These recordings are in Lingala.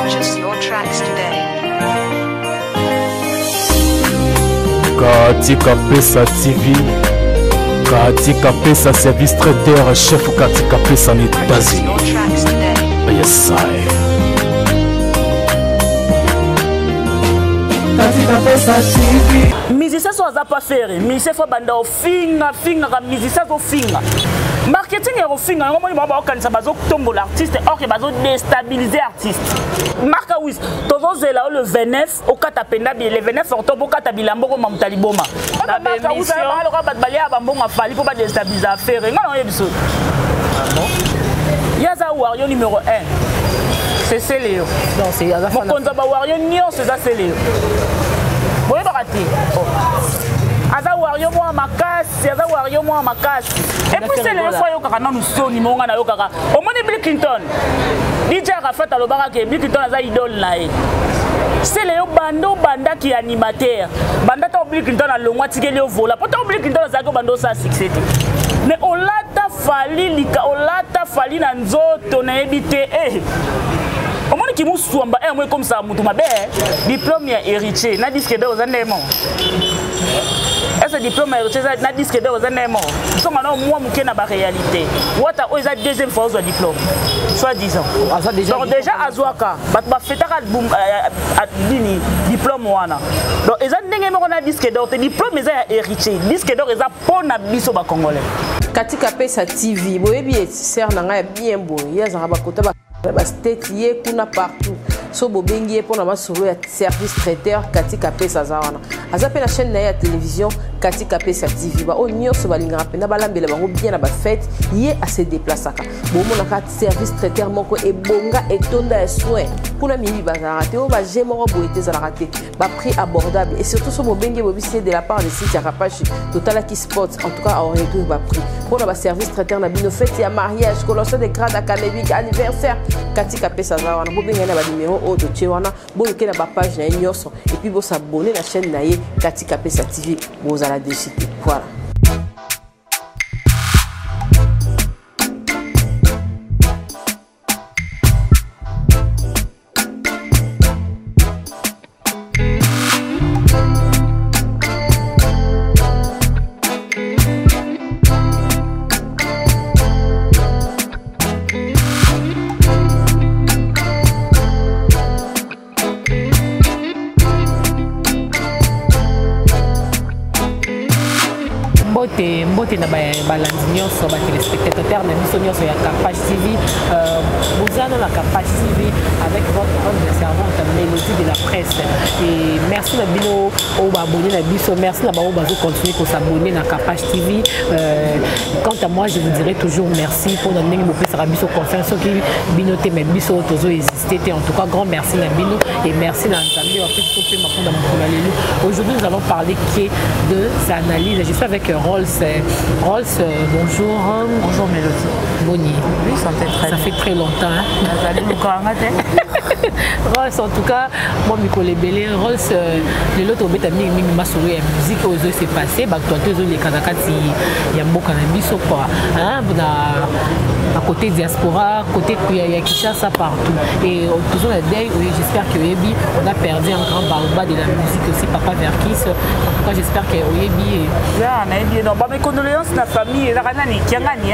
Purchase your tracks today. Katika Pesa TV, Katika Pesa Service Traiteur, chef Katika Pesa en États-Unis. Yes, I. Musicien so aza pas faire, musicien faut banda finga ka musicien so finga. Marketing est finga, on moni ba kanisa bazo tombo l'artiste or que bazo déstabiliser artiste. Marka wis, tozo zela le 29 au katapenda bi le 29 octobre au katabilambo ko mamutaliboma. Marka wis ba lo ka balia ba mbonga fali pour ba déstabiliser affaire. Ngana yebiso. Yaza Wario numéro 1. C'est Céléo. Non, c'est Yaza. Mon compte ba Wario Nyon, c'est ça Céléo. Vous voyez pas rater. Aza Wario moi makasi, Aza Wario moi makasi. Et puis c'est le fois yo kaka na nous soni monga na yo kaka. Au moins Bill Clinton. DJ Rafat alobaka ke Bill Clinton aza idole na ye. C'est le bando banda qui animateur. Banda ta Bill Clinton a longwa tikeli yo vola. Pourtant Bill Clinton aza ko bando sa succès. Mais olata fali lika olata fali na nzoto na ebité eh. Au moins qui moussouamba un mois comme ça mutuma be diplôme ya héritier na disque d'or zanemo. Est-ce diplôme héritier na disque d'or zanemo. So ngana moi muke na ba réalité. Wata o eza deuxième fois au diplôme. Soit disant. Donc déjà azwaka ba fetaka album dini diplôme wana. Donc eza ndenge moko na disque d'or te diplôme eza ya héritier. Disque d'or eza pona biso ba congolais. Katika Pesa TV, boyebi sœur nanga bien beau. Yazanga ba kota ba state ye kuna partout. So bobengi pour na solo ya service traiteur Katika Pesa zawana. Azape la chaîne na ya télévision Katika Pesa TV. Ba o nyonso balinga pena balambela bango bien na ba fête ye a se déplaçaka. Bo mona ka service traiteur moko e bonga et tonda e soin. Kuna mimi bazara te o ba jemoro boete za raté. Ba prix abordable et surtout so bobengi bobisi de la part de site Rapachi Total qui Sports en tout cas on retrouve ba prix. Pour na service traiteur na bino fête ya mariage, colossal de grade académique, anniversaire Katika Pesa zawana. Bobengi na ba numéro o de Chewana, boyoke na ba page na nyoso et puis bo s'abonner la chaîne na ye Katika Pesa TV. Vous allez décider. Voilà. Mbote na balandi nyonso ba téléspectateurs na biso nyonso ya Kapage TV. Vous allez la Kapage TV avec votre bonne servante Mélodie de la presse. Et merci na bino au abonné na biso, merci na ba o bazo continuer pour s'abonner na Kapage TV. Quant à moi, je vous dirais toujours merci pour donner mo pesa biso confiance qui bino te mais biso tozo exister. En tout cas, grand merci na bino et merci na Nzambe wa pesa pe makunda mokolo lelo. Aujourd'hui, nous allons parler de sa analyse. Je suis avec Rolls, bonjour. Bonjour Mélodie. Boni. Oui, ça fait très longtemps. Rolls, en tout cas, moi, Mikole Belé, Rolls, le lot au béta mi ma souris la musique aux yeux s'est passé, bah toi tous les kanakati y a beaucoup cannabis au quoi, hein, à côté diaspora, côté Kinshasa partout. Et toujours la day, oui, j'espère que Oyebi, on a perdu un grand baoba de la musique aussi, Papa Verkis. En tout cas, j'espère que Oyebi est. Là, on a dit non, mes condoléances à la famille, la Ranani, Kiangani,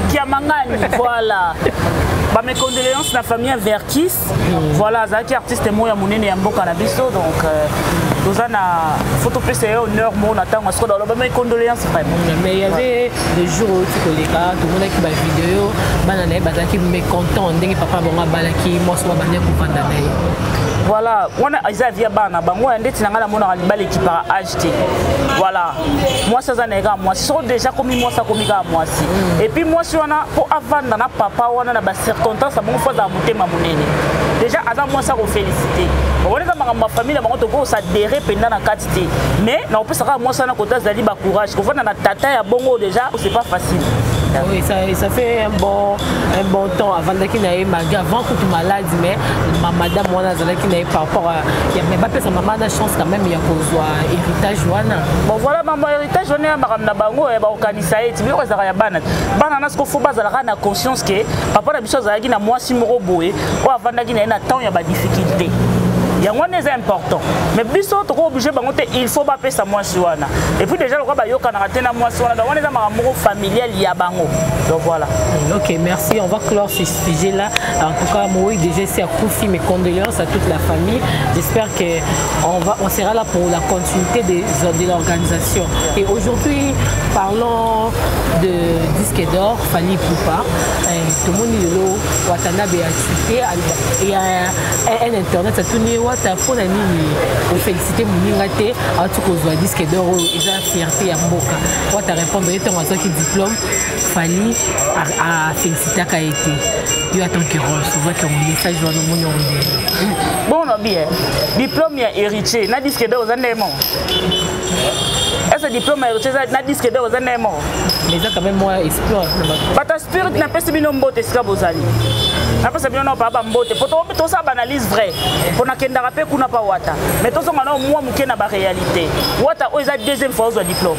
Kiamangani, voilà. Mes condoléances à la famille Verkis. Voilà, Zaki artiste moi à Mounene et Mboka Nabiso, donc. Nous avons photo PC honneur, mon attend à ce qu'on a mes condoléances vraiment. Mais il y avait des jours où tu connais pas, tout le monde qui va vidéo, banane, bazaki mécontent, ndenge papa bonga balaki, moi soit bané pour pandamé. Voilà, on a Isavia bana, bango ndeti nangala mona balé qui par acheter. Voilà. Moi ça zanega moi, si sont déjà comme moi ça comme moi si. Et puis moi si on a pour avant na papa on a ba circonstance bon fois za mutema munene. Déjà avant moi ça vous féliciter. On est dans ma famille na bango to go ça pendant la quantité mais on peut savoir moi ça na côté zali ba courage ko na tata ya bongo déjà c'est pas facile Oui, ça fait un bon temps avant qu'il n'ait malgré avant que tu malade, mais ma madame moi qui n'ait par rapport à il y a même pas personne maman a chance quand même il y a cause héritage wana. Bon voilà maman héritage on est à maramna bango et ba okanisa et tibiro za ya bana na ce qu'il faut bazala na conscience que papa na biso za na mwasi moko boye o avanda ki na temps ya ba difficulté. Il y a un important. Mais biso to ko obligé bango te il faut pas payer sa mwasi wana. Et puis déjà le ko ba yoka na raté na mwasi wana on est dans amour familial ya bango. Donc voilà. OK, merci. On va clore ce sujet là. En tout cas, moi déjà c'est à Koufi mes condoléances à toute la famille. J'espère que on sera là pour la continuité de l'organisation. Et aujourd'hui, parlons de disque d'or Fally Ipupa. Tout le monde est là Watanabe a cité il y a un internet ça tourne Wata pour la nini on féliciter Mouningate à tout cause disque d'or et la fierté à Mboka. Wata répondre et ton qui diplôme Fally a félicité a été. Il attend que Rose voit que mon message va nous montrer. Bon non bien. Diplôme ya héritier na disque d'or aux années. Est-ce que diplôme héritier na disque d'or aux années? Mais ça quand même moi explore. Bata spirit na pesi bino mbote sika bozali. Na pesi bino no papa mbote. Poto to ça analyse vrai. Pour na kenda rapé kuna pa wata. Mais to songa no moi muke na ba réalité. Wata o eza deuxième fois au diplôme.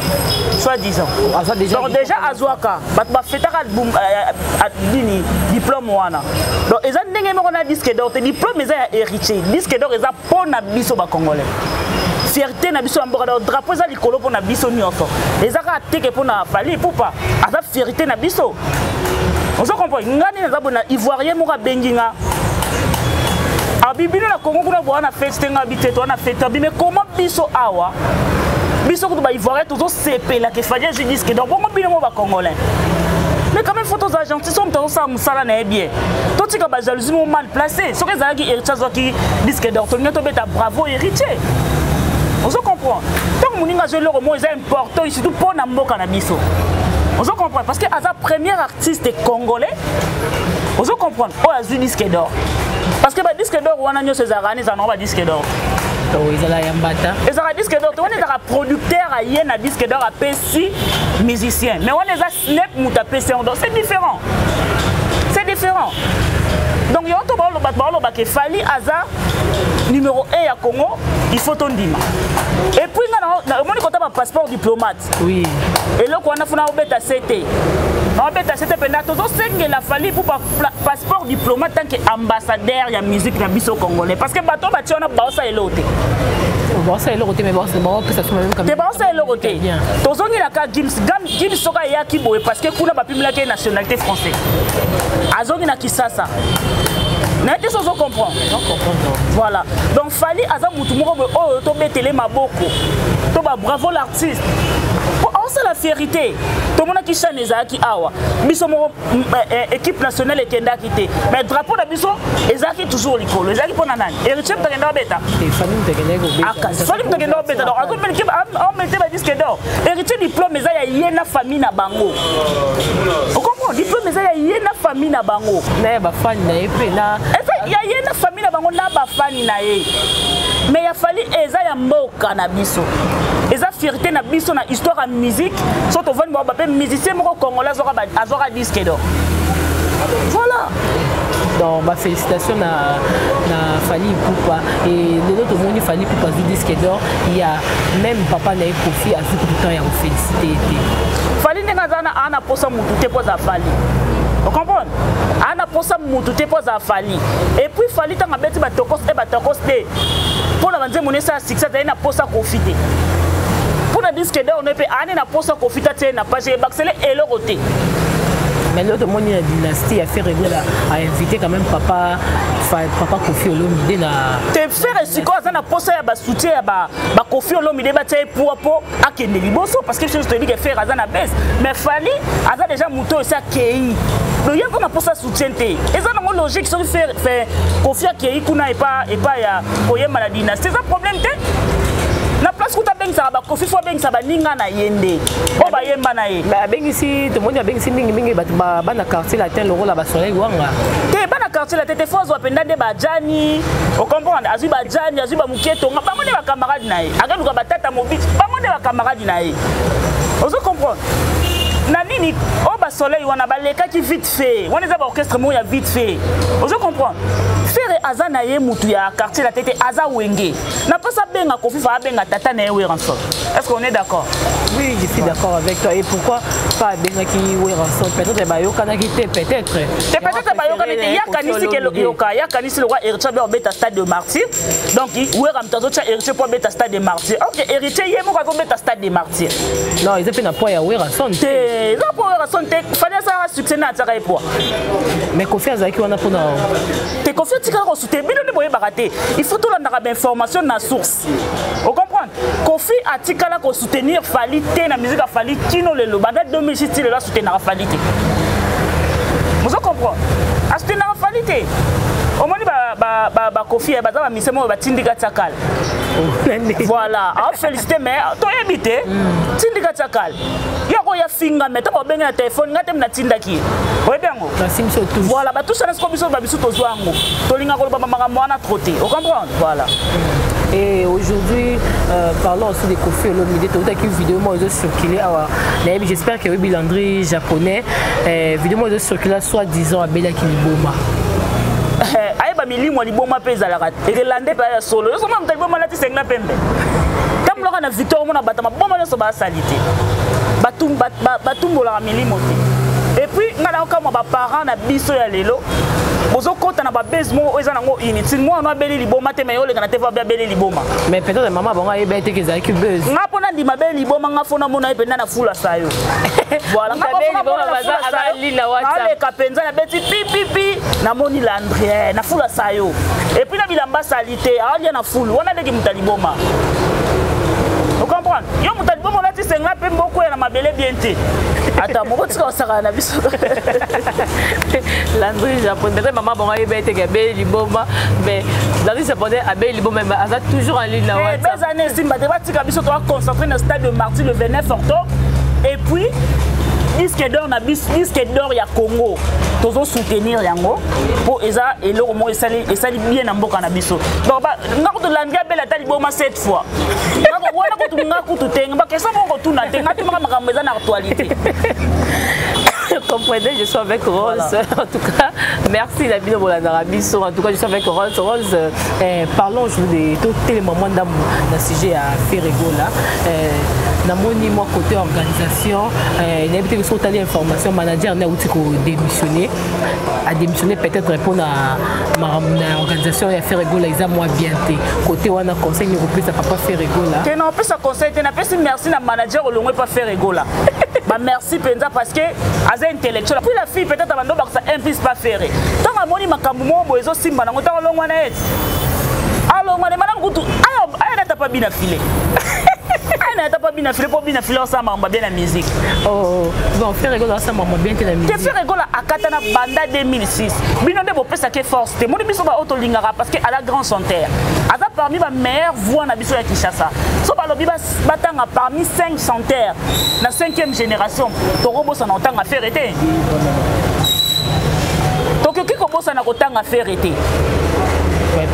Soit disant. Donc déjà azwaka bat ba fetaka album dini diplôme wana. Donc eza ndenge moko na disque d'or te diplôme eza ya héritier. Disque d'or eza pona biso ba congolais. Fierté na biso mboka drapeau za likolo pona biso nyonso. Ezaka teke pona Fally Ipupa. Aza fierté na biso. On se comprend. Ngani na zabona ivoirien moka benginga. Abibino na Congo kuna boana fête nga biteto na fête mais comment biso awa? Biso ko ba ivoirien toujours CP la que Fally je disque donc bon bino mo ba congolais. Mais quand même photos argentines sont dans ça musala na bien. Tout ce que ba jalousie mo mal placé. Ce que ça qui héritier qui disque d'or to nyoto beta bravo héritier. On se comprend. Tant que Mouninga je le mot est important surtout pour na mboka na biso. On se comprend parce que as a premier artiste congolais. On se comprend. Oh azu disque d'or. Parce que ba disque d'or wana nyo Césarani za no ba disque d'or. Oui, ils ont yambata. Ils ont disque d'or. On est un producteur à yen à disque d'or à PC musicien. Mais on les a snap muta PC donc c'est différent. C'est différent. Donc il y a tout le monde qui Fally Aza numéro 1 à Congo, il faut ton dima. Et puis on a un passeport diplomate. Oui. Et là on a fait un bêta CT. On bêta CT pendant tout ça c'est la Fally pour passeport diplomate tant qu'ambassadeur de la musique na biso congolais parce que bateau bati on a baosa elote. Baosa elote mais baosa ça se même comme. Te baosa elote. Tozongi la ka Gims soka ya kiboé parce que kuna ba pimela ke nationalité française. Azongi na Kisasa. N'était pas comprendre. Voilà. Donc Fally Aza mutu moko oh to betele maboko. To ba bravo l'artiste. On sait la fierté. Tout le monde qui chante ezaki awa. Biso équipe nationale ekenda kité. Mais drapeau na biso ezaki toujours likolo. Ezaki pona nani? Héritier tagenda beta. Fally tagenda beta. Donc ako l'équipe on mettait ba disque d'or. Héritier diplôme eza ya yena famille na bango. On comprend diplôme eza ya yena famille na bango. Na ba fan na epé na il y a une famille na ba fani na ye. Mais ya Fally eza ya mboka na biso. Eza fierté na biso na histoire ya musique. Surtout vendre ba pe musicien moko congolais azora disque d'or. Voilà. Donc bah félicitations na Fally Ipupa et l'autre monde Fally Ipupa du disque d'or, il y a même papa na Kofi a vu tout le temps ya féliciter. Fally ndengazana ana posa mutu te posa Fally. Vous comprenez? Ana posa mutu te posa Fally. Et puis Fally tanga beti ba tokos e ba tokos te. Pour la vanze monesa succès na posa Kofi te. Pour la disque d'or on peut ana na posa Kofi te na page baxele et le côté. Mais l'autre monde la dynastie a fait régler a invité quand même papa Kofi Olomide na te faire ce quoi ça na posa ya ba soutien ya ba Kofi Olomide ba tie pour akende liboso parce que je te dis que faire ça na baisse mais Fally aza déjà muto ça kei donc il y a comme posa soutien te et ça na logique sur faire Kofi kei kuna et pas ya koyema la dynastie c'est un problème te na place kuta bengi sa ba Kofi fo bengi sa ba ninga na yende o ba yemba na ye mais bengi si to moni bengi si mingi ba na quartier latin le rôle la ba soleil wanga te ba na quartier latin te fo zo penda de ba jani o comprendre azu ba jani azu ba muketo nga ba ngone ba camarade na ye aga luka ba tata mobiti ba ngone ba camarade na ye o zo comprendre na nini o ba soleil wana baleka ki vite fait wana za ba orchestre mo ya vite fait ozo comprendre faire azana ye mutu ya quartier la tête aza wenge na pas ça benga Kofi fa benga tata na ye ransom. Est-ce qu'on est d'accord? Oui, je suis d'accord avec toi. Et pourquoi pas benga ki we ransom? Peut-être ba yo kana ki te peut-être ba yo kana te ya kanisi ke yoka ya kanisi le roi héritier ba beta stade de martyr donc we ramtazo cha héritier pour beta stade de martyr. OK, héritier ye mo ka beta stade de martyr. Non, ils ont pas ya we ransom. Te za po ransom te fallait ça succès na tsaka po. Mais Kofi azaki wana pona te Kofi tika ko soutenir bino ne boye baraté. Il faut tout la information na source. Vous comprenez? Kofi a tika la ko soutenir Falite na musique a Fali kino le banda 2006 le la soutenir Falite. Vous comprenez? A soutenir Falite. Au moins ba Kofi ba za mise mo ba tindika tsakal. Voilà, a félicité mais to éviter tindika tsakal. Yako ya finga mais to benga na téléphone ngate na tindaki. Oui bien go. Voilà, ba tout ça na ko biso ba biso to zwango. To linga ko ba mama mwana trotter. Vous comprenez? Voilà. Et aujourd'hui, parlons aussi des Kofi Olomide. Tu as une vidéo moi ils ont circulé. J'espère que oui, Landry japonais. Vidéo moi ils ont circulé soi-disant à Bella Kiliboma. Aïe ba mili moi liboma pesa la rat. Et landé pa solo. Yo soma mtaliboma lati sengna pembe. Tam loka na victoire mona batama boma yo so ba salité. Batumbola mili moti. Et puis ngana ka mo ba parents na biso ya lelo. Bozo kota na ba bezmo eza nango inutile moi na beli liboma te mais yo le kana te va beli liboma. Mais peut-être maman bonga yeba te ke za ki buzz. Nga pona ndi mabeli liboma nga fona mona ependa na fula sayo. Voilà nga beli liboma baza azali na WhatsApp. Ale kapenza na beti pipi na moni Landry na fula sayo. Et puis na bilamba salité ali na fulu wana ndeki mutaliboma. Vous comprenez? Yo mutaliboma on a dit c'est nga pe mboko na mabele bien te. Attends, mon petit ça na biso. Landry japonais maman bonga yeba te ke beli liboma mais Landry japonais a beli liboma mais aza toujours en ligne na WhatsApp. Des années simba te batika biso to concentrer dans stade de Martyr le 29 octobre et puis disque d'or na bis disque d'or ya Congo tozo soutenir yango pour eza eloko mo esali bien na mboka na biso donc ba ngako to Landry bela tali boma cette fois ngako wana ko tunga ko tutenga ba kesa mo ko tuna tenga te makambo eza na actualité. Comprenez, je suis avec Rose. Voilà. En tout cas, merci la bino Bolanabiso. En tout cas, je suis avec Rose. Rose, parlons aujourd'hui de tous les moments dans le sujet à Ferrego là. Namoni moi côté organisation, n'habite que sur l'information manager n'a outil qu'on démissionner, a démissionné peut-être répondre à ma organisation et à Ferrego là ils ont moins bien été. Côté on a conseil nous plus à papa Ferrego là. Que non plus ça conseil, n'a pas si merci na manager au loin pas Ferrego là. Bah merci Penza parce que as intellectuel. Puis la fille peut-être abandonne parce que ça impose pas faire. Tant à moni makambo mo bozo simba na ngota lo ngwana et. Alors ngwana mana ngutu ayo na tapa bina filé. Ayo na tapa bina filé pour bina filé ensemble on va bien la musique. Oh bon faire rigolo ensemble on va bien la musique. Te faire rigolo akata na banda 2006. Bino de bo pesa ke force te. Moni biso ba auto lingara parce que à la grand chanteur. Aza parmi ma meilleure voix na biso ya Kinshasa. So ba lobi batanga parmi 5 chanteurs na 5e génération. Torobo ça n'entend faire été. Donc qui commence à n'entendre faire été.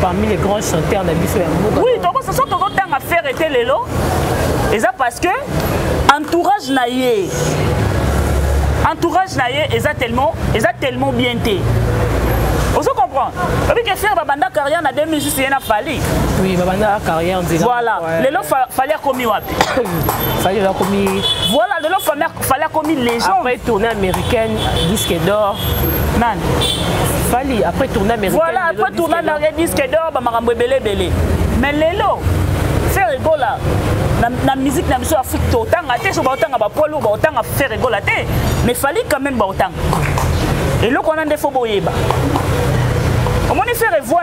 Parmi les grands chanteurs de biso ya Mboka. Oui, donc ce sont autant à faire été lelo. Et ça parce que entourage naïe. Entourage naïe est tellement bien été. Vous comprenez? Parce que faire babanda carrière na 2006 il y a fallu. Oui, babanda carrière dit. Voilà, lelo fallait commis wapi. Fallait commis. Voilà, lelo fallait commis légende. Après tournée américaine, disque d'or. Nan. Fallait après tournée américaine. Voilà, après tournée américaine, disque d'or, ba makambo belé. Mais lelo faire rigolo là. Na musique na biso Afrique totanga te so ba otanga ba polo ba otanga faire rigolo te. Mais fallait quand même ba otanga. Et là, on a des faux boyeba. On m'a fait revoir,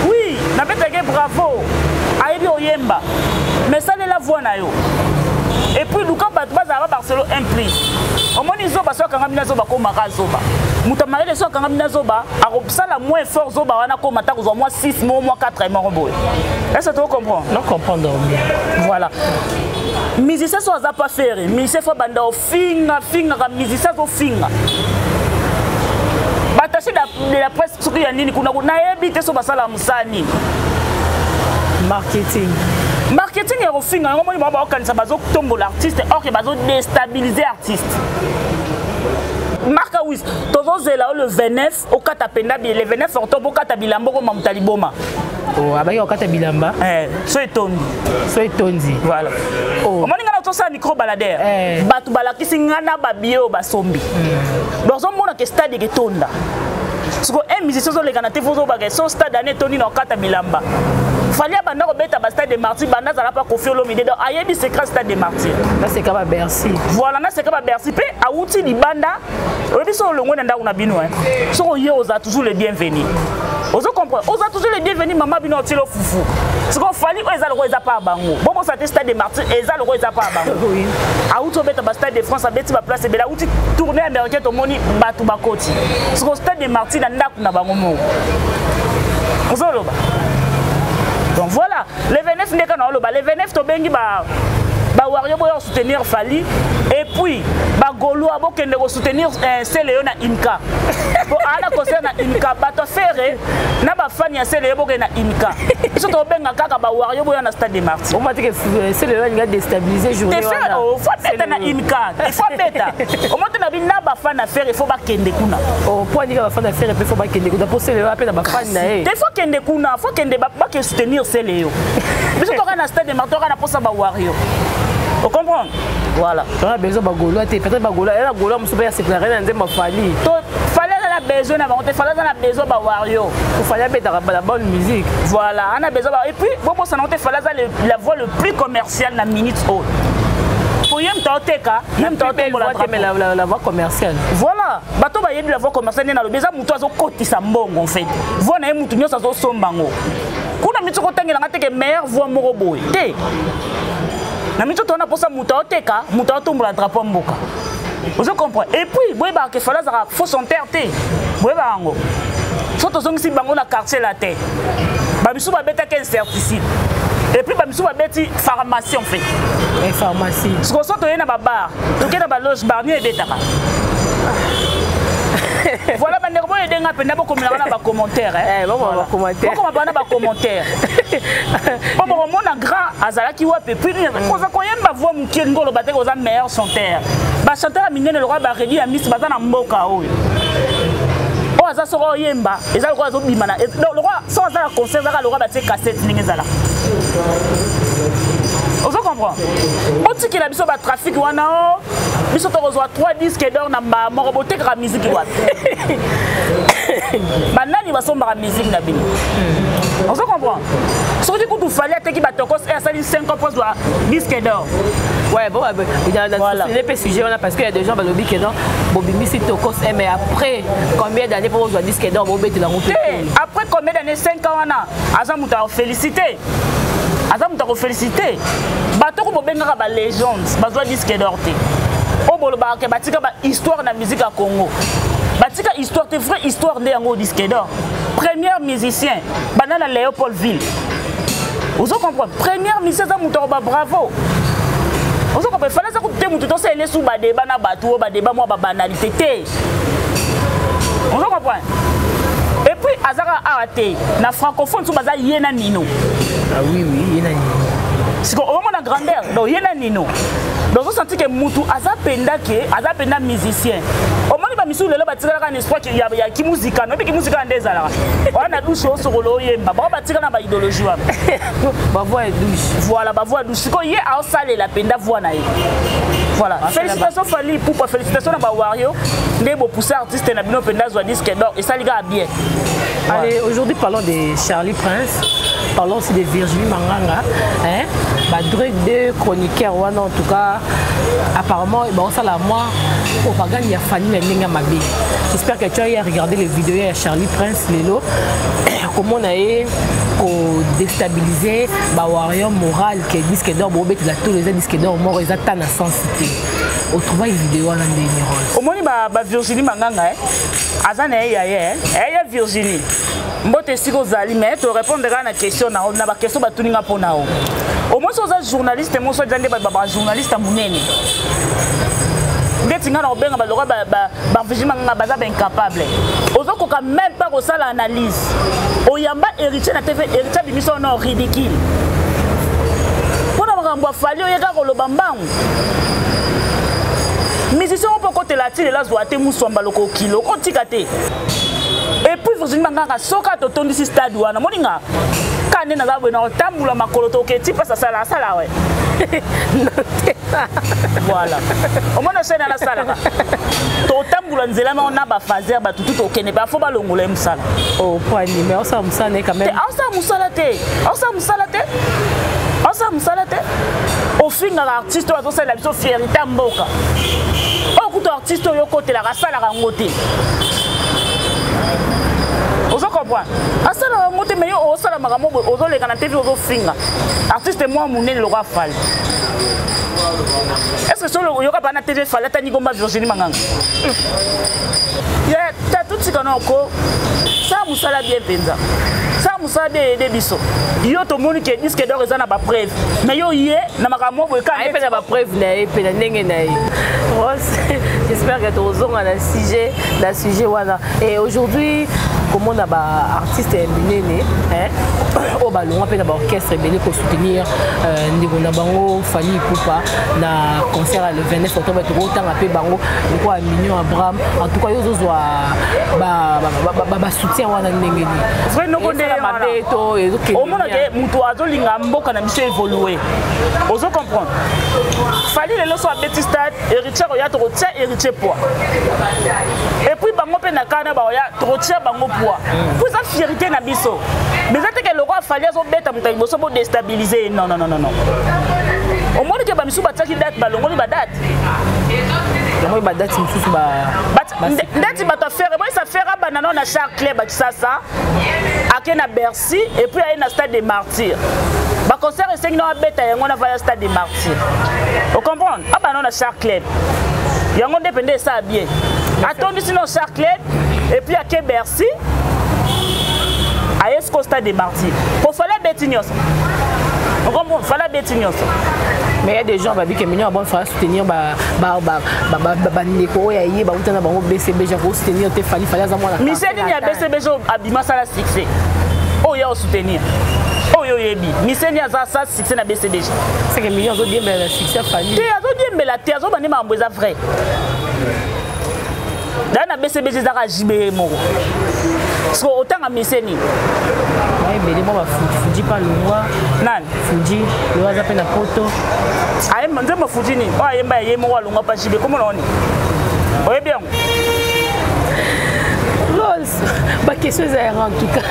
oui, n'a pas été bravo. Aïe, oyemba. Mais ça, c'est la voix. Et puis, nous, quand on va à Barcelone, un prix. On m'a dit que ça, quand on a zoba, comme Marazoba. Moutamare, les soins, quand on a zoba, ça, la moins fort zoba, on a comme attaque, au moins 6 mois, moins 4 mois. Est-ce que tu comprends? Non, comprendre. Voilà. Musicien, ça, ça pas faire. Musicien, faut banda au finga, musicien, au finga. Batashi de la presse sur qui nini kuna na ebite so basala musani marketing. Marketing est au fin, on va kanisa bazo tombo l'artiste, or que bazo déstabiliser l'artiste. wis tozozela le 29 okata penda le 29 octobre okata bilamba ko mamuta liboma. Oh, abaki okata bilamba. So etondi. So etondi. Voilà. Oh. Omoni ngana tosa micro baladère. Batu balakisi ngana babio basombi. Donc on mona que stade ke tonda. Parce que un musicien zo lekana te fozo bagay so stade ane toni na okata bilamba. Fallait abanda ko beta ba stade de Martyrs banda za pas confier l'homme donc ayebi secret stade de Martyrs. Là c'est kaba Bercy. Voilà, là c'est kaba Bercy pe awuti libanda. Obi so longo na ndako na bino hein. So yo oza toujours les bienvenus. Ozo comprendre. Oza toujours les bienvenus maman bino tilo fufu. Ce qu'on fallait eza le eza pas bango. Bon ça stade de Martyrs eza le eza pas bango. Oui. Awuti beta ba stade de France abeti ba place bela awuti tourner américain to moni batu bakoti. Ce qu'on stade de Martyrs na ndako na bango mo. Ozo loba. Donc voilà, les 29 n'est qu'un holo, les 29 tobengi ba Wario boyo soutenir Fali et puis ba Golo abo kende ko soutenir Seleyo na Imka. Bo ala concerne na Imka ba to faire na ba fan ya Seleyo bo na Imka. So to benga kaka ba Wario boyo na stade de Martyrs. On m'a dit que Seleyo nga déstabiliser journée wana. Oh, faut beta na Imka. Il faut beta. Au moins na bina ba fan affaire il faut ba kende kuna. Oh, pour dire ba fan affaire il faut ba kende kuna pour Seleyo appelle ba fan na e. Il faut kende kuna, faut kende ba que soutenir Seleyo. Mais so to na stade de Martyrs na posa ba Wario. Vous comprenez? Voilà. On a besoin de Bagolo, peut-être Bagolo, elle a Bagolo, je suis séparé dans ma famille. Fallait la besoin d'avoir, fallait la besoin de Wario. Il fallait mettre la bonne musique. Voilà, on a besoin. Et puis, bon, ça n'a pas fallait la voix le plus commerciale la minute haute. Pour y même la voix commerciale. Voilà. Bato ba yebi la voix commerciale na lobeza muto azo kotisa mbongo en fait. Voix na mutu nyosa zo sombango. Kuna mitu ko tangela ngate ke meilleure voix moko boy. Té. Na mitu tona posa muto oteka, muto otombola drapeau mboka. Vous comprenez? Et puis boy ba ke fala za faut son terre té. Boy ba ngo. Soto zongisi bango na quartier la té. Ba bisu ba beta ken certicide. Et puis, je suis pharmacie en fait. Et pharmacie. Ce qu'on sort dans ba bar, donc dans ba loge barnier et bêta. Voilà, ben nervo et denga pena beaucoup na ba commentaire hein. Bon ba commentaire. Beaucoup ba na ba commentaire. Bon mon grand azala ki wa pe puis koza koyemba voix mukie ngolo bateka oza meilleur chanteur. Ba chanteur minene le roi ba redi ya miss baza na mboka oyo. Oh aza soro yemba, ezala ko azo bimana. Le roi sans azala concert zaka le roi batie cassette ningezala. Vous comprenez? On dit qu'il a besoin de trafic, on a besoin de 3 disques d'or dans ma robotique de la musique. Maintenant, il va sombre la musique. Vous comprenez? Si vous fallait que tu 5 disques d'or. Ouais, bon, il y a sujet parce qu'il y a des gens qui disent que non, Bobimi si Tokos mais après combien d'années pour jouer disque d'or, Bobé de la route. Après combien d'années 5 ans, on a Azamouta félicité. Azamouta félicité. Bato ko benga ba légende, bazwa disque d'or té. O bolo ba ke batika ba histoire na musique à Congo. Batika histoire té vraie histoire ndé yango disque d'or. Premier musicien, banana Léopoldville. Vous comprenez? Premier musicien Azamouta ba bravo. Vous comprenez? Fallait ça ko té mutu to se ele sous ba débat na bato ba débat moi ba banalité té. Vous comprenez? Et puis Azara arrêté na francophone sous baza yena nino. Ah oui yena nino. C'est qu'au moment de la grandeur, donc il y a un nino. Donc vous sentez que Moutou azapenda musicien. Au moment où Missou le bâtira un espoir qu'il y a qui musique, non mais qui musique en des alors. On a douche sur le yemba, on bâtira na idéologie. Ma voix est douce. Voilà, ma voix douce. C'est qu'on y est à salle la penda voix naïe. Voilà. Félicitations Fali pour félicitations à Wario. Les beaux poussés artistes na bino penda zo disque d'or et ça les gars bien. Allez, aujourd'hui parlons de Charlie Prince. Parlons aussi de Virginie Manganga, hein? Deux chroniqueurs, en tout cas, apparemment, ça la moi, propagande, il y a Fanny Lenga Mabi. J'espère que tu as regardé les vidéos de Charlie Prince, Lélo, comment on a déstabilisé le warrior moral qui est disque d'or, tous les disques d'or, mort, ils attendent la sensité. On trouve une vidéo dans les numéros. Au moins, Virginie Manganga, Azane, il y a Virginie. Mbote siko zali mais tu répondre à la question na ba question ba tuninga pona o. Au moins so za journaliste mo so jande ba journaliste munene. Ndeti nga na obenga ba lora ba vijima nga baza ba incapable. Ozo ko ka même pas ko sala analyse. Oyamba héritier na TV héritier bimiso no ridicule. Pona makambo afali oyeka ko loba mbangu. Mais musicien on peut côté la tile là zoate muswamba loko kilo on tikate. Et puis vous avez un soka to tondi si stade wana moninga kane na zabwe na tambula makolo to ke tipa sa sala ouais. Voilà. Au moins c'est dans la salle. To tambula nzela ma on a ba fazer ba tout to kene ba fo ba longola musala. Oh point mais on ça musala quand même. On ça musala te. On ça musala te. On ça musala te. Au fin l'artiste ozo c'est la biso fierté mboka. O kuto artiste yo côté la sala rangote. Vous comprenez? À ça, la montée meilleure au salon, maman, aux les canapés, aux fingers. Artiste, moi, mon nez, le roi fall. Est-ce que sur le yoga bana TV fallait t'as ni gomba Virginie Mangang? Yeah, t'as tout ce qu'on a encore. Ça, moussala bien penza. Ça, moussala bien aider biso. Yo to moni qui disque d'or ezana ba preuve. Mais yo yé na makamo boy ka ai pena ba preuve na e pena ndenge na e. J'espère que tu os un sujet voilà. Et aujourd'hui comment on a ba artiste mbinene au ballon on peut d'abord orchestre belé pour soutenir ndiko na bango Fally Ipupa na concert le 29 octobre to autant appelé bango quoi Mignon Abraham en tout cas yo zo ba soutien wana ndenge ni. Vrai no konde mabeto et donc au monde que mutu azolinga mboka na biso évoluer. Ozo comprendre. Fally le so abeti stade héritier ya to tia héritier poids. Et puis bango pe na kana ba ya to tia bango poids. Vous avez fierté na biso. Mais c'est que le roi Fally azo beta mutai boso bo déstabiliser non. Au monde que ba misu ba tsaki date ba longoli ba date. Moi ba date misu ba date ba ta faire moi ça fera banana na chaque club ba ça ake na Bercy et puis à na stade des Martyrs. Ba concert c'est que na beta yango na va stade des Martyrs. Vous comprenez? Ah banana na chaque club. Yango dépendait ça bien. Attendez sinon chaque club et puis à Bercy à Esco stade des Martyrs. Pour faire la bétignos. On comprend, fallait bétignos. Mais il y a des gens qui disent que Mignon Abraham fera soutenir Ndeko ya yi ba utana bango BCBG pour soutenir te Fally azamona. Miseni ya BCBG abima sala succès. Oh ya soutenir. Oh yo yebi. Miseni ya ça succès na BCBG. C'est que Mignon zo bien le succès Fally. Te azo bien mais la te azo bani mambo za vrai. Dans BCBG za ka jibe moko. Parce que autant à Miseni. Ouais, mais les moi Fuji pas le roi. Nan Fuji, le roi appelle na poto. Ah, je me Fuji ni. Oh, yemba yemo wa lunga pas jibe comment on est. Oui bien. Rose, ma question est en tout cas.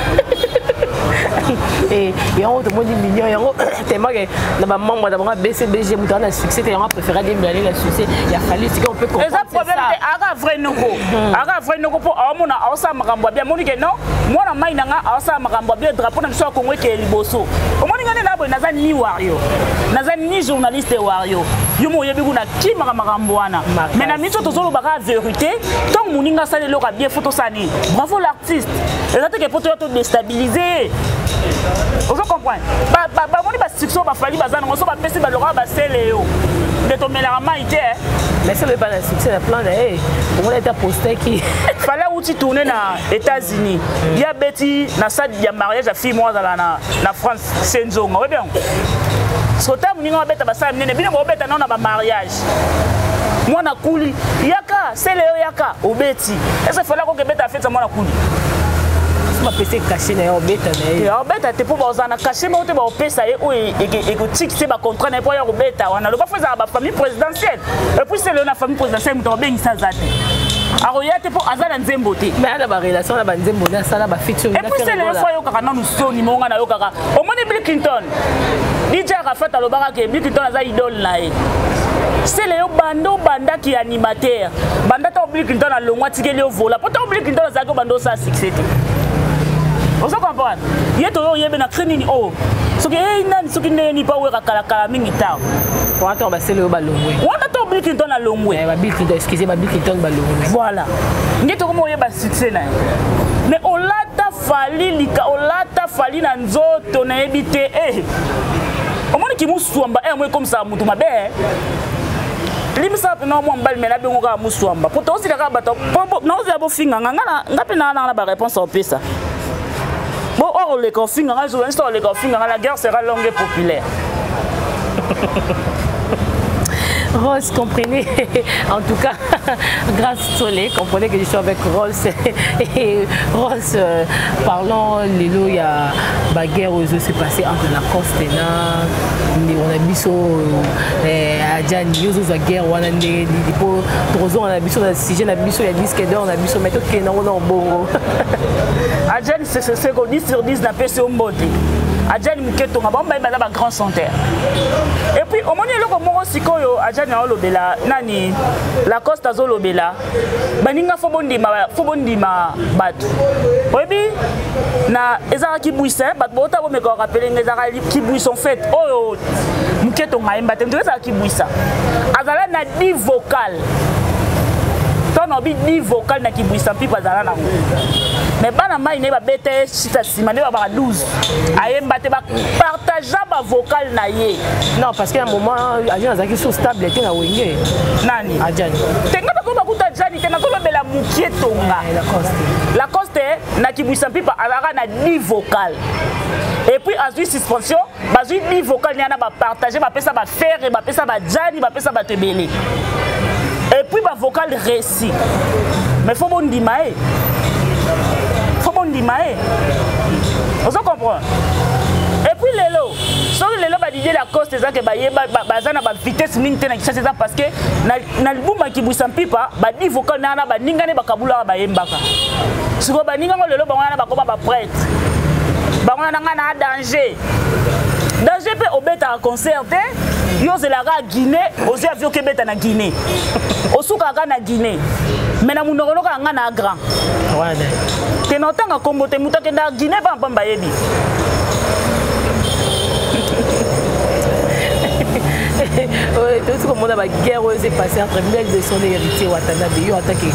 Et on te dit Mignon et on tellement que dans ma membre d'abord BCBG mon temps succès et on préféré des milliers le succès il a fallu ce qu'on peut comprendre. Et ça problème c'est aga vrai noko pour amona asa makambo bien monike non moi na mai nanga asa makambo bien drapeau na biso ya Congo ke liboso omoninga ne na bo naza ni wario naza ni journaliste wario yo mo yebi kuna ki makambo wana mais na miso tozolo baka vérité tant moninga ça le ka bien photo sani bravo l'artiste et ça que pour toi te déstabiliser. Vous comprenez? Bah ba succès ba Fally bazana on so ba pesi ba lora ba seleo. De to melarama ite. Mais c'est le pas le succès le plan de comment était posté qui fallait outi tourner na États-Unis. Il y a beti na salle de mariage à fille moi na France Senzonga. Oui bien. Sota muninga beta ba sa mnene bino beta na ba mariage. Moi na kuli yaka seleo yaka obeti. Est-ce que fallait que beta fait ça moi na kuli? Ma PC caché na obeta na ye. Obeta te po bazana caché mais te ba opesa ye o écotique c'est ba contrat na po ya obeta wana le ba faza ba famille présidentielle. Et puis c'est le na famille présidentielle muto bengi sa zate. Aroya te po azala nzembo te. Mais ala ba relation na ba nzembo na sala ba feature. Et puis c'est le fois yo kaka na soni monga na yo kaka. Au moins Bill Clinton. DJ Rafat alobaka ke Bill Clinton aza idole na ye. C'est le banda qui est animateur. Banda ta Bill Clinton a longwa tikeli au vola. Pourtant Bill Clinton a zako bando sa succès. Vous comprenez? Il y a toujours une crainte. Oh, ce qui est nan, ce qui n'est pas où kala mingi ta. On attend c'est le ballon. On attend Bill Clinton à Longwe. Bill Clinton, excusez-moi, Bill Clinton ballon. Voilà. Il y a toujours un succès na. Mais on l'a Fally na nzoto na ebité eh. Au moins qui muswamba eh moi comme ça mutu mabe. Limsa na mo mbal mena bengo ka muswamba. Poto aussi ka bato. Na ozi abo finga ngana ngapi na ba réponse au pesa. Bon, or les confins, la guerre sera longue et populaire. Rose, comprenez, en tout cas, grâce au soleil, comprenez que je suis avec Rose. Et Rose, parlons, Lilo, il y a la guerre aux yeux, c'est passé entre la Costena, on a biso, Adjan, Yozo, la guerre, on a des dépôts, on a biso, on a sujet, on a biso, il y a disque d'or, on a biso, mais tout qui est non, bon. Adjan, c'est ce qu'on dit sur 10 n'a pas sur mode. Adjan Muketo, on a un grand centre. Et puis, au moment où on si koyo Adjan Olobela, nani la Costa Zolobela, baninga fobondima batu. Obi na ezara ki buisa, bat bota bo me ko rappeler ezara ki buisa en fait. Oh Muketo ngaimba tem ezara ki buisa. Azala na 10 vocal. Ton obi 10 vocal na ki buisa pipa azala na. Mais bana mai ne ba bete sita sima ne ba 12 ayemba te ba partager ba vocal na ye non parce qu'à un moment Adjan azaki sur stable était na wenge nani Adjan tenga ba ko ba kuta Adjan te na ko bela Muketo nga la coste na kibwisa pipa alaka na 10 vocal et puis azui suspension bazui 10 vocal ni ana ba partager ba pesa ba faire ba pesa ba Adjan ba pesa ba tebele et puis ba vocal récit mais faut bon dimae on se comprend. Et puis lelo, so lelo ba didie la cause ça que ba yeba bazana ba vitesse minute na kisa ça parce que na album ki buisa pipa ba di vocal na ba ningane ba kabula ba yembaka. Siko ba ninga lelo ba wana ba ko ba prêtre. Ba wana nga na danger. Danger pe obeta concert yo zelaka Guinée, ozi avio ke beta na Guinée. Osuka ka na Guinée. Mais na munoko ka nga na grand. Ouais. Te notanga kombo te mutake na Guinée ba mbamba yebi. Tout ce qu'on a la guerre s'est passé entre Mel de son héritier Watanabe yo attaqué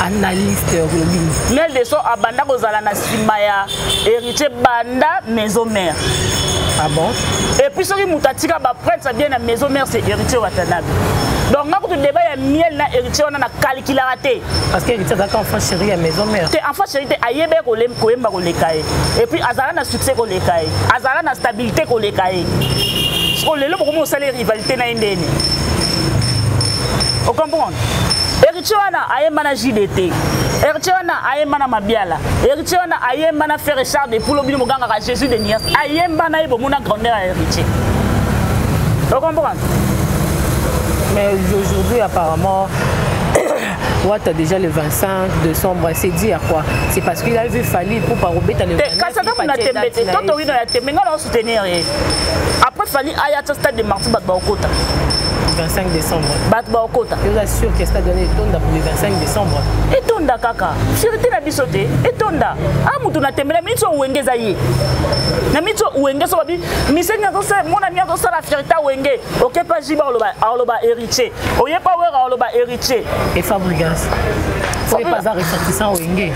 analyste Robin. Mel de son abanda kozala na simaya héritier banda maison mère. Ah bon? Et puis ce qui mutatika ba prêtre ça bien na maison mère c'est héritier Watanabe. Donc nga ko débat ya miel na héritier on a calculé raté parce que héritier d'accord enfant chéri à maison mère. Te enfant chéri te ayebe ko lem ko emba ko lekaye. Et puis azala na succès ko lekaye. Azala na stabilité ko lekaye. Parce que lelo beaucoup salaire rivalité na indeni. Vous comprenez? Héritier wana ayemba na JDT. Héritier wana ayemba na Mabiala. Héritier wana ayemba na Frère Richard de Poulo bino muganga ka Jésus de Nias. Ayemba na ibo mona grandeur à héritier. Vous comprenez? Mais aujourd'hui apparemment Watt a déjà le 25 décembre, c'est dit à quoi? C'est parce qu'il a vu Fali pour pas rebêter le 29. Quand ça on a tembé, quand on vient à tembé, on va soutenir. Après Fali aya au stade de Martin Batbaokota. 25 décembre. Batbaokota. Je vous assure que ça donné Tonda pour le 25 décembre. Et Tonda kaka. Fierté na bisoté. Et Tonda. Ah mutu na tembé, mais ils sont wengeza yé. Na mitso wenge so babi. Misenya ko se mon ami ko sa la fierté wenge. OK pas jiba oloba héritier. Oye pas wera oloba héritier. Et Fabregas. Faut pas ça ressortissant wenge.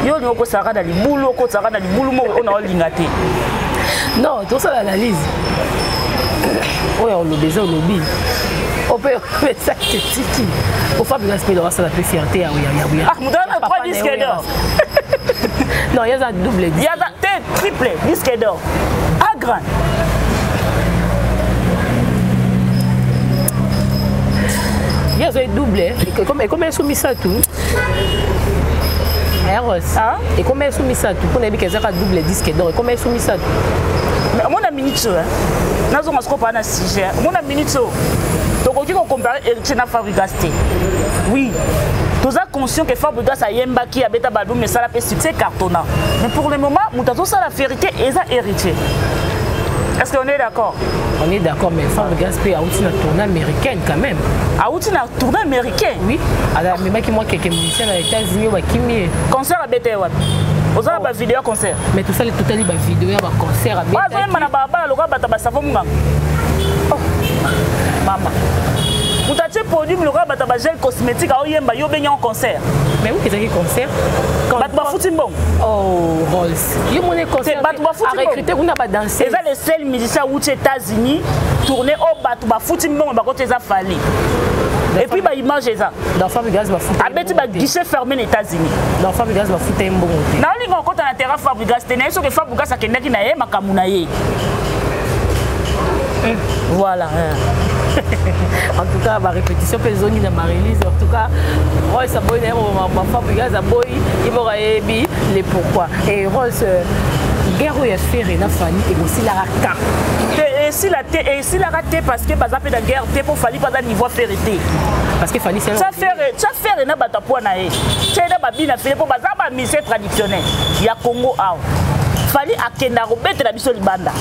Yo ni ko saka na libulu ko saka na libulu mo on a lingate. Non, tout ça l'analyse. Ouais, on le baiser au lobby. On peut faire ça que tiki. Au Fabregas peut avoir ça la plus fierté oui. Ah, vous donnez 3 disques d'or. Non, il y a un double disque. Il y a un triple disque d'or. À grand. Il y a un double. Et comment est soumis ça tout? Et comment est soumis ça tout? Pour n'avoir qu'un double disque d'or. Et comment est soumis ça tout? Mais mon ami Nitso, nous avons pas un sujet. Mon ami Nitso, donc on dit qu'on compare héritier na Fabregas. Oui. Nous sommes conscients que Fabregas a yemba qui a bêta balbum mais ça la fait succès cartonnant. Mais pour le moment, nous avons ça la vérité et ça héritier. Est-ce qu'on est d'accord? On est d'accord, mais Fabregas peut avoir une tournée américaine quand même. Avoir une tournée américaine? Oui. Alors, mais moi, quelques musiciens aux États-Unis, concert à bêta what? Vous avez une vidéo concert. Mais tout ça, les totales vidéo à concert à bêta. Vous avez maman. Vous avez produit un gel cosmétique à concert. Mais oui, c'est un concert. Oh, Rolls. Il y a un concert à recruter, on n'a pas dansé. C'est les seuls musiciens aux États-Unis tourner au Batouba Footimbon, ils ont fallu. Et puis, il mange ça. Dans Fabregas, il va foutre. Avec un guichet fermé aux États-Unis. Dans Fabregas, il va foutre un bon. Dans les gens qui ont un terrain Fabregas, c'est que Fabregas a quelqu'un qui n'a pas de Voilà. En tout cas, ma répétition peut zone dans ma release. En tout cas, Rose ça boy ma femme regarde ça boy, il m'aura ébi les pourquoi. Et Rose guerre où il fait Rena Fanny et aussi la rata. Et si la raté parce que bazapé de guerre té pour Fanny pas à niveau vérité. Parce que Fanny c'est ça fait Rena batapo na e. C'est na babina fait pour bazaba mise traditionnel. Il y a Congo out. Fanny akenda robete na biso libanda.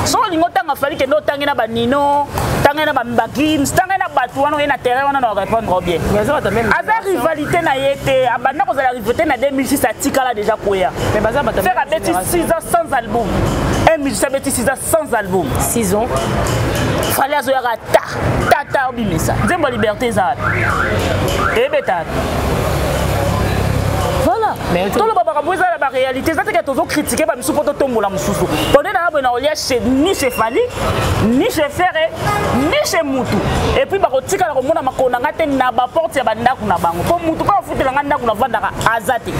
So lingo tanga fali ke no tangi na banino tanga na bambagins tanga na batu wana na terrain wana na répondre bien aza rivalité na yete abanda ko za la rivalité na 2006 atikala déjà koya mais baza bata faire abeti 6 ans sans album un musicien abeti 6 ans sans album 6 ans fali azo ya ta obimisa nzembo liberté za et beta. Voilà. Mais tout le monde a la réalité. C'est que toujours critiqué par Monsieur Poto Tombola Moussou. Pendant que ni chez Fali, ni chez Ferré, ni chez Moutou. Et puis barotika la romona makona ngate na ba porte ya banda kuna bango. Pour Moutou ka futi la nganda kuna vanda azati.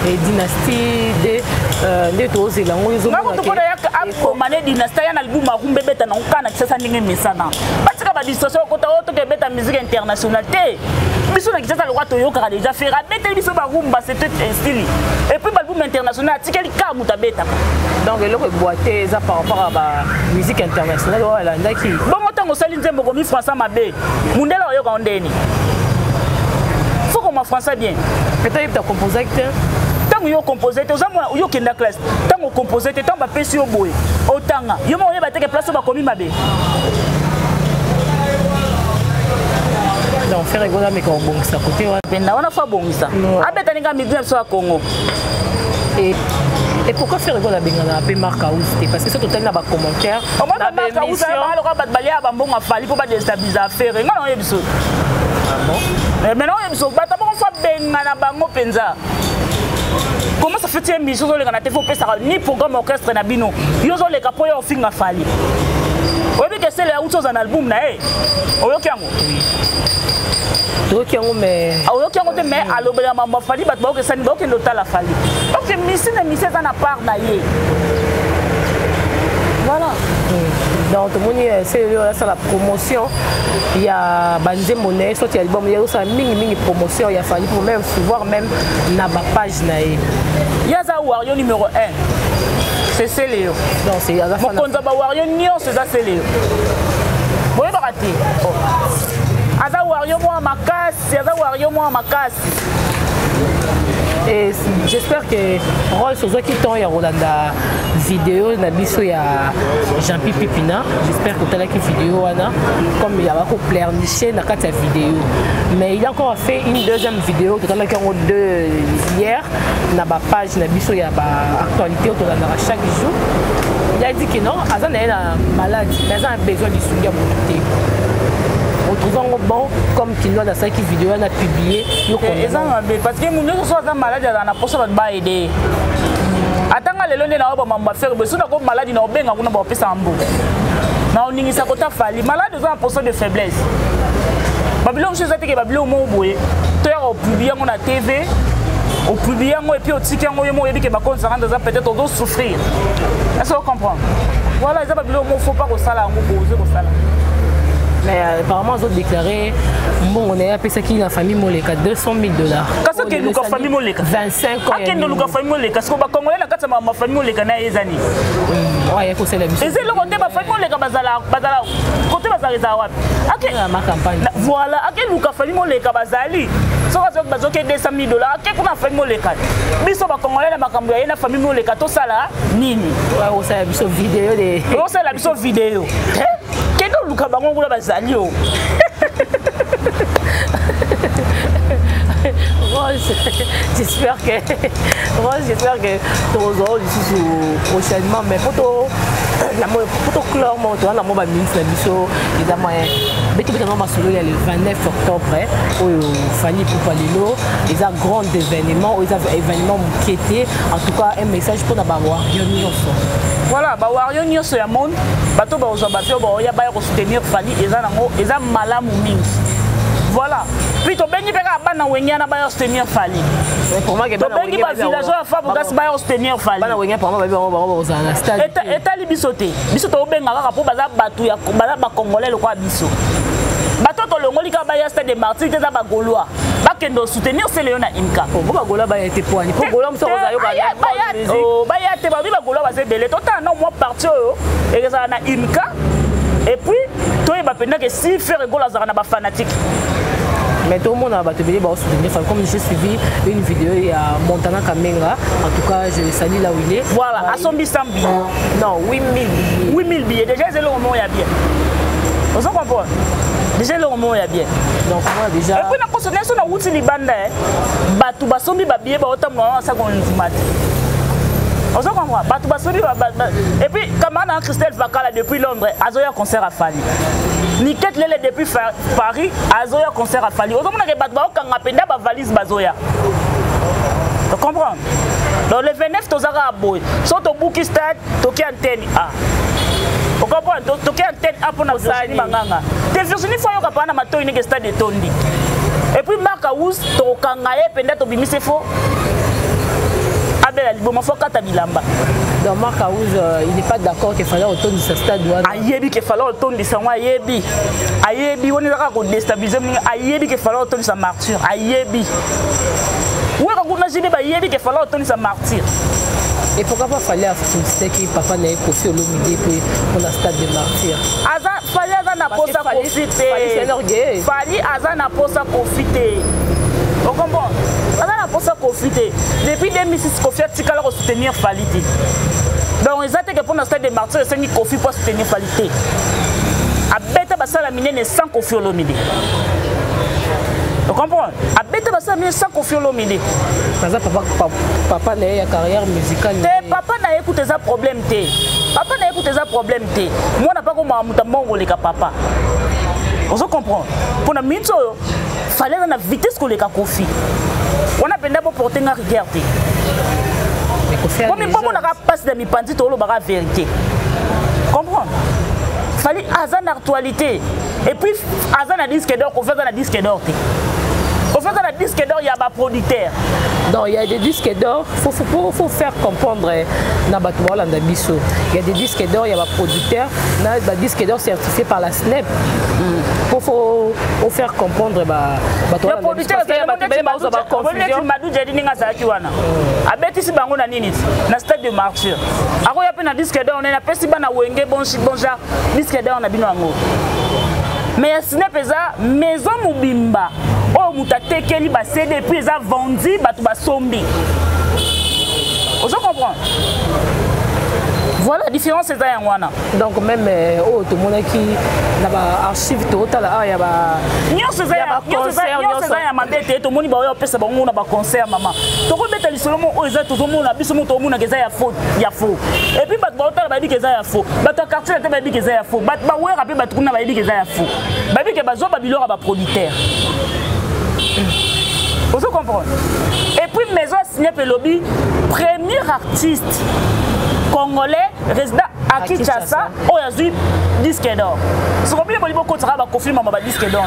Et dynastie de tous et la ngolizo. Na ko to ko ya ko mané dynastie ya na album makumbe beta na ukana tsasa ndenge mesana. Batika ba distorsion ko ta auto ke beta musique internationale té. Biso na kitasa le roi Toyoka déjà fait rabeter biso ba rumba c'était un style. Et puis l'album international tikeli ka muta beta. Donc le boité ça par rapport à la musique internationale voilà ndaki. Bon motango sali nzembo ko mi français mabe. Mundela oyoka ondeni. Faut qu'on ma français bien. Peut-être ta compositeur tango yo compositeur ozamona yo kenda classe tango compositeur tango ba pesi yo boye otanga yo mo yeba teke place ba komi mabe. On fait rigoler mais quand bon ça côté on a fait bon ça abeta ninga migrer sur Congo et pourquoi faire rigoler bengana pe marque Aousté parce que c'est total na ba commentaire on va marque Aousté ba lo ba balia ba mbonga fali pour pas déstabiliser affaire ngana on yebiso bon mais maintenant yebiso ba ta bon fa bengana bango penza. Comment ça fait une mission les ganaté faut pas ni programme orchestre na bino yo zo le capo yo finga fali. Oui, que c'est les autres en album na eh. Oyokiango. Oyokiango mais oyokiango te mais alobela mama fali bat ba que ça ni ba que nota la fali. Donc mission ça na part na ye. Voilà. Donc tout le monde c'est la promotion. Il y a Banzé Monet sorti album il y a aussi mini promotion il y a fallu pour même voir même na ba page na ye. Il y a ça Wario numéro 1. C'est Céléo. Non, c'est Yaza. Mon compte Wario Nyon, c'est ça Céléo. Vous voyez, raté. Aza Wario moi ma casse, Aza Wario moi ma casse. Et j'espère que Rose sur qui t'ont y a Rolanda vidéo na biso ya Jean-Pi Pipina. J'espère que tu as la vidéo ana comme il y a beaucoup pleurniché na carte vidéo. Mais il a encore fait une deuxième vidéo tout à l'heure deux hier na ba page na biso ya ba actualité autour de chaque jour. Il a dit que non, Azan est malade, mais Azan a besoin de soutien pour retrouvons bon comme qu'il doit dans cette vidéo on a publié parce que nous sommes malades on a posé votre bail aider atanga lelo nde na ba mamba faire besoin na ko maladie na obenga kuna ba pesa ambo na oningisa ko ta fali malade ont un poste de faiblesse babilo chose ate ke babilo mo boye to ya ko publier on a TV au publier et puis au ticket on yo mo yebi ke ba compte ça rendre peut-être on doit souffrir est-ce que vous comprenez voilà ça babilo mo faut pas ko sala ngo poser ko sala. Mais apparemment, ils ont déclaré bon, on est appelé ça qui la famille Moleka $200 000. Qu'est-ce que nous la famille Moleka 25 ans. Qu'est-ce que nous la famille Moleka parce que les Congolais la carte ma famille Moleka na ezani. Ouais, il faut c'est la mission. Et c'est le côté ma famille Moleka bazala côté bazala za wapi. OK. Ma campagne. Voilà, OK nous la famille Moleka bazali. So bazoke $200 000. OK kuna famille Moleka. Biso ba Congolais la makambo ya na famille Moleka to sala nini? Ouais, on sait la biso vidéo de. On sait la biso vidéo. Kendo luka bango ngula bazali o. Rose, j'espère que tu auras ici prochainement mais pour clore mon tour la mobile ministre la biso évidemment mais tu peux dans solo il y a le 29 octobre où Fanny Poupalilo ils a grand événement ils a événement qui était en tout cas un message pour la bawa voilà ba wario nyonso ya monde bato ba ozo bato ba ya soutenir Fanny eza nango eza malamu mingi voilà puis to bengi peka bana wenyana ba soutenir Fally. Pour moi que bana wenyana ba villageois fa bukas ba soutenir Fally. Bana wenyana pour moi ba za na stade. Eta libisote. Bisoto obenga kaka po baza batu ya bana ba congolais le kwa biso. Bato to longoli ka ba ya stade de Martyrs te za ba gaulois. Ba kendo soutenir c'est Léon na Imka. Pour ba gaulois ba été poani. Pour gaulois mso za yo ba ya. Oh ba ya te ba gaulois ba se belé. Tota non moi parti et que ça na Imka. Et puis toi il va penser que si faire gaulois za na ba fanatique. Mais tout le monde a battu bien soutenir. Comme j'ai suivi une vidéo il y a Montana Kamenga, en tout cas je salue là où il est. Voilà, à son bisambi. Non, 8000 billets. Déjà c'est le moment il y a bien. Vous comprenez? Déjà le moment il y a bien. Donc moi déjà. Et puis na consonance na wuti libanda batu basombi ba billet ba otamwa sa ko nzimati. Vous comprenez? Batu basombi ba et puis comme on a Christelle Vakala depuis Londres, azoya concert à Fally. Niket Lele depuis Paris, azoya concert à Fally. Vous comprenez que batu ba okanga penda ba valise bazoya. Tu comprends? Donc le 29 tozara boy. So to booki stade, toki antenne A. Vous comprenez? Toki antenne A pour na Virginie Manganga. Te Virginie faut yoka pa na mato une stade de Tondi. Et puis Marc Aous to kangaye penda to bimise fo. Abel Aliboma faut kata bilamba. Donc Marc Aouz, il n'est pas d'accord qu'il fallait retourner ce stade. Ayebi qu'il fallait retourner ça, ayebi. Ayebi, on est là pour déstabiliser. Ayebi qu'il fallait retourner sa martyr. Ayebi. Oui, on a dit qu'il fallait retourner sa martyr. Et pourquoi pas fallait affronter que papa n'ait confié au Lomidé pour le stade de martyr? Fallait Azan a pas profiter. Fallait Azan a pas profiter. Vous comprenez? Azan a pas profiter. Depuis 2006, Kofi a tika la soutenir Fally. Donc ils ont que pour le stade de martyr, c'est ni Kofi pour soutenir Fally. A bête basala minene sans Kofi Olomide. Vous comprenez? A bête basala minene sans Kofi Olomide. Papa n'a eu carrière musicale. Papa n'a écouté ça problème té. Papa n'a écouté ça problème té. Moi n'a pas comme un mongolais ka papa. Vous comprenez? Pour la minto, fallait la vitesse que les Kofi. On a besoin de porter une rigueur. Comme on a passé de mi pandit au la vérité. Comprends? Fallait Azan actualité. Et puis Azan a disque d'or, on fait un disque d'or. On fait un disque d'or, il y a un producteur. Donc il y a des disques d'or, il faut faire comprendre Nabatouala Ndabiso. Il y a des disques d'or, il y a un producteur, des disques d'or certifiés par la SNEP. Il faut faire comprendre le producteur, c'est le stade de martyr. Alors il y a un disque d'or, on a un disque d'or, mais ce n'est pas ça, maison Mubimba. Oh, mutate keli ba CD puis ils ont vendu batu ba sombi. Vous comprenez? Voilà la différence c'est ça wana. Donc même tout le monde qui na ba archive total il y a ba nyonso ça ya mabete to moni ba yo pesa ba ngona ba concert mama. To ko beta lisolomo o eza to mona biso mo to mona keza ya faux et puis batu ba otala ba di keza ya faux. Batu quartier te ba di keza ya faux. Batu ba wera pe batu kuna ba di keza ya faux. Ba bi ke ba zo ba bilora ba producteur. Vous comprenez? Et puis maison signé Pelobi, premier artiste congolais résident à Kinshasa, où il y a eu disque d'or. Ce qu'on peut dire, c'est que confirme ma disque d'or.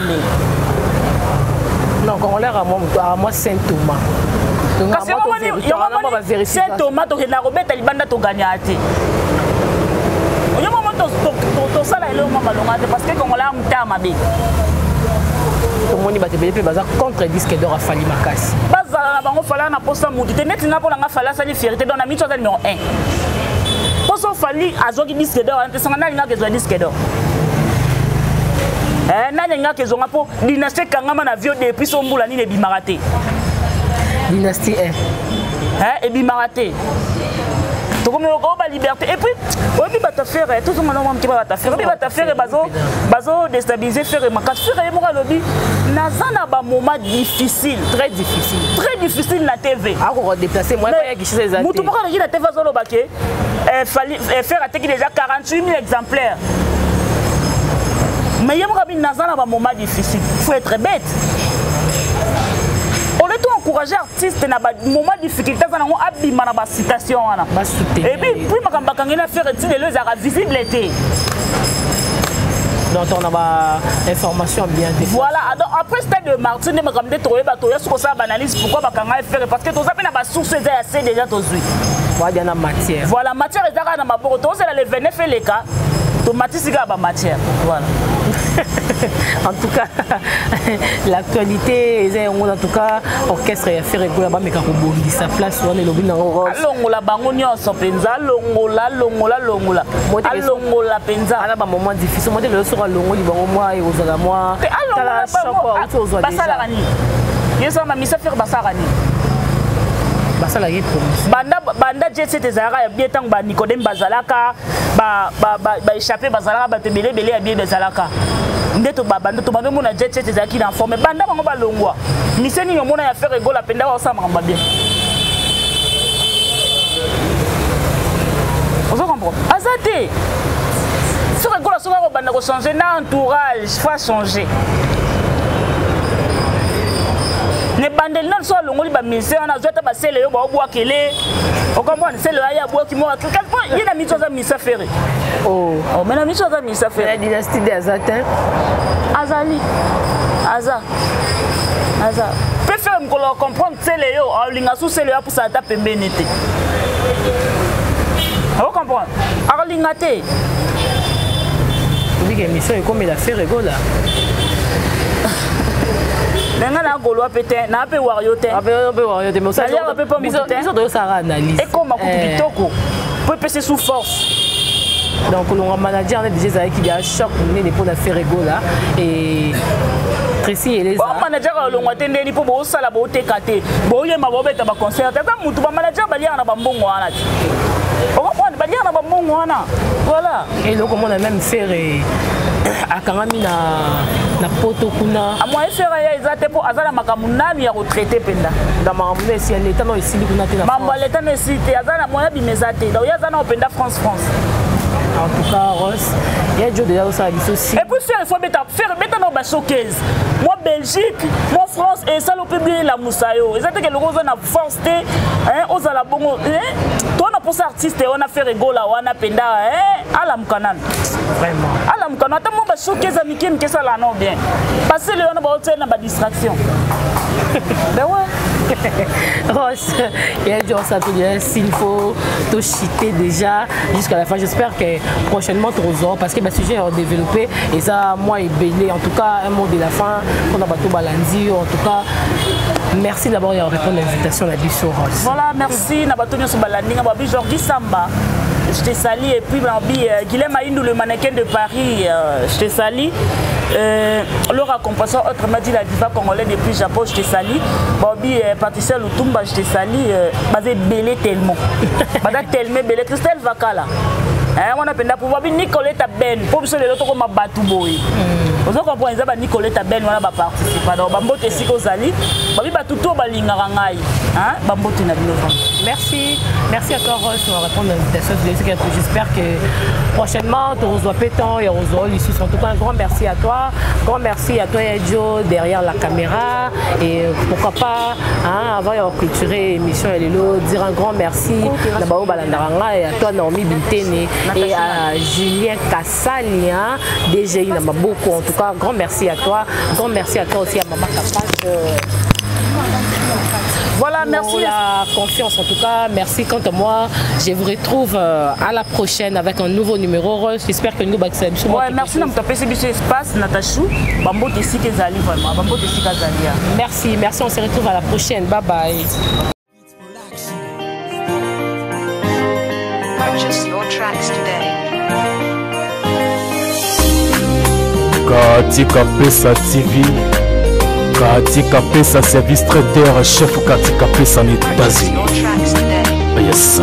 Non, congolais à moi Saint-Thomas. Parce que Saint-Thomas, tu as Robert Talibanda, tu as gagné. Il y a un moment où tu as gagné parce que Congolais a un temps à bien. Tout le monde est contre le disque d'or à Fally Makassi. Bazala bango fala na posa mutu te neti nga pola nga fala sali fierté dans la mitso numéro 1. Poso Fally azoki disque d'or ante sanga na linga kezo disque d'or. Na linga kezo nga po dynastie kangama na vieux depuis son mbula ni ne bimaraté. Dynastie 1. Et bimaraté. Comme la liberté. Et puis, on dit que faire tout le monde qui va faire. On dit que faire bazo déstabiliser faire ma casse faire moi lobby. Nazana ba moment difficile, très difficile na TV. Ah on déplacer moi pas guichet les années. Mutu pas qui na TV zolo baké. Fallait faire attaquer déjà 48 000 exemplaires. Mais y'a moi nazana ba moment difficile. Faut être bête. On est tout encourager artistes dans des moments de difficulté, dans des citations. Et puis, ma campagne a fait retirer les arabes visibles. Donc on a information bien. Voilà, donc après stade de Martine, je me suis dit ça analyse pourquoi bakanga faire parce que tous appels na source assez déjà tozui. Voilà la matière. Voilà, matière ezaka na maboko to c'est le 29 les cas. Tomatisika ba matière. Voilà. En tout cas, l'actualité est en tout cas orchestre et faire écouler ba meka kobondi sa place on est lobi na rose. Longola bango nyonso penza longola. Longola penza. Ala ba moment difficile. Moi le sera longoli bango moi et aux moi. Ala bango. Basala rani. Yeso ma misa faire basala rani. Basala yi promotion. Banda jet set ezara ya bien tang ba Nicodème bazalaka ba échapper bazalaka ba tebele belé ya bien bazalaka. Ndeto banda to banda mona jet set ezaki na forme banda bango ba longwa. Miseni yo mona ya faire rigolo penda wa sama ngamba bien. Vous comprenez? Azate. Ce rigolo so ko banda ko changer na entourage, faut changer. Ne bandel non so longoli ba mise on a zota ba sele yo ba obwa kele o comprendre sele ya bwa ki mo quelque point il y a miso za misa ferré oh mais na miso za misa ferré la dynastie des Azatin Azali Aza peut faire me comprendre sele yo o linga sous sele ya pour ça ta pembeni te o comprendre a linga te oui que mission comme il a fait rigola. Nenga na golwa pété na pe wariote. Ah pe wariote mais ça on peut pas monter. Ils ont de ça analyse. Et comme akupitoko peut passer sous force. Donc le manager on est déjà qui a choc né pour la faire rigola et Tracy et les autres. Manager le ngwatende ni po bo sala bo tekate. Bo yema bo beta ba concert. Tata mutu ba manager ba liana ba mbongo wana. On va prendre ba liana ba mbongo wana. Voilà. Et donc on a même fait akangami na poto kuna moi faire ya ezate po azala makamunami ya retraité penda ndamamune si l'état no ici kuna te na mambo l'état no ici te azala moya bimezate donc yazana openda France. En tout cas Ross il y a déjà ça aussi. Et puis il faut faire beta no ba showcase moi Belgique moi France et ça le publier la musayo ezate que le rose na force te hein ozala bongo toi na pour artiste on a fait rigola wana penda ala mkanana vraiment ala mkanana ta mo ba showcase amikim que ça là non bien parce que le on ba otena ba distraction. Ben ouais. Ross, il y a déjà ça s'il faut tout chiter déjà jusqu'à la fin. J'espère que prochainement tu reçois parce que le sujet est développé et ça moi et Bélé en tout cas un mot de la fin on a bateau balandi en tout cas merci d'abord de répondre à l'invitation la sur Ross. Voilà merci na bateau sur balandi na babi Jordi Samba. Je te salue et puis Guilhem Aïndou le mannequin de Paris je te salue. Laura Compassion autrement dit la diva congolaise depuis Japon je te salue. Bobby Patricia Lutumba je te salue. Basé belé tellement. Bada tellement belé Christelle Vakala. On a penda pour Bobby Nicoletta Ben pour ce les autres comme Batou Boy. Vous comprenez ça Nicoletta Ben on a pas participé. Donc Bambote Siko Zali. Bobby Batuto Balingara ngai. Hein Bambote na bino. Merci à toi Ross pour répondre à l'invitation. J'espère que prochainement tu reçois pétant et reçois ici. En tout cas un grand merci à toi. Grand merci à toi Joe derrière la caméra et pourquoi pas avant de clôturer l'émission dire un grand merci à Bao Balandaranga et à toi Naomi Bintene et à Julien Kassali DGI Namaboko. En tout cas un grand merci à toi. Grand merci à toi aussi à Maman Kapache. Voilà, merci. La confiance en tout cas, merci quant à moi. Je vous retrouve à la prochaine avec un nouveau numéro. J'espère que nous backstage. Ouais, merci de me taper ce espace, Natachou. Bambo Tessi Kezali vraiment. Bambo Tessi Kezali. Merci, on se retrouve à la prochaine. Bye bye. Purchase your tracks today. Katika Pesa TV. Katika Pesa service traiteur chef Katika Pesa en États-Unis. Yes I.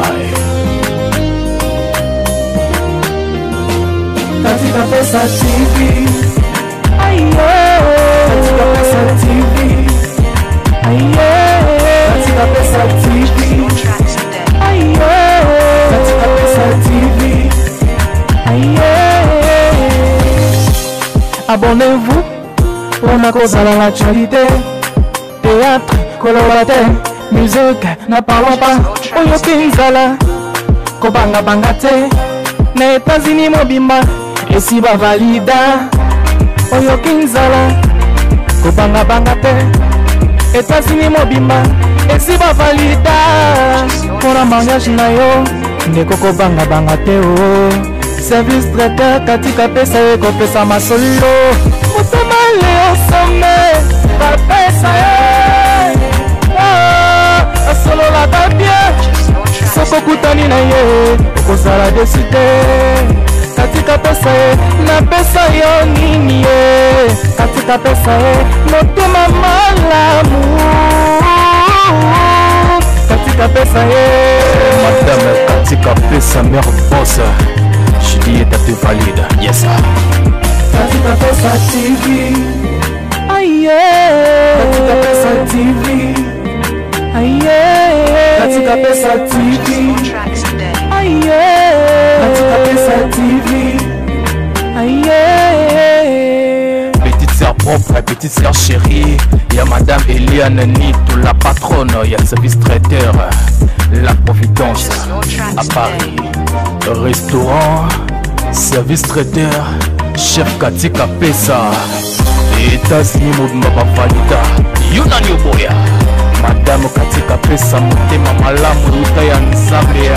Katika Pesa TV. Ayo. Katika Pesa TV. Ayo. Katika Pesa TV. Ayo. Katika Pesa TV. Ayo. Abonnez-vous. On a causé l'actualité, théâtre, collaborateur, musique, n'a parlons pas, Oyo Kinzala, Kobanga Bangate, les États-Unis Mobimba, esi bavalida oyoki nzala kobangabanga te États-Unis mobimba esi bavalida mpona mariage na yo ndeko kobangabanga te o service traiteur katika pesa ye kopesa masolo motema leo some bapesa ye asololaka bien soko kutani na ye okozala desi te katika pesa ye napesa yo nini ye katika pesa ye motema malamu katika pesa ye madame katika pesa mère boss Juliette te valide yes katika pesa TV aye katika pesa TV aye katika pesa TV aye katika pesa TV aye petite sœur propre petite sœur chérie y'a madame Eliane Nito la patronne y'a le service traiteur la Providence à Paris restaurant service traiteur chef katika pesa États-Unis mobimba bavalida yo nani oboya madame katika pesa motema malamu luta ya nzambe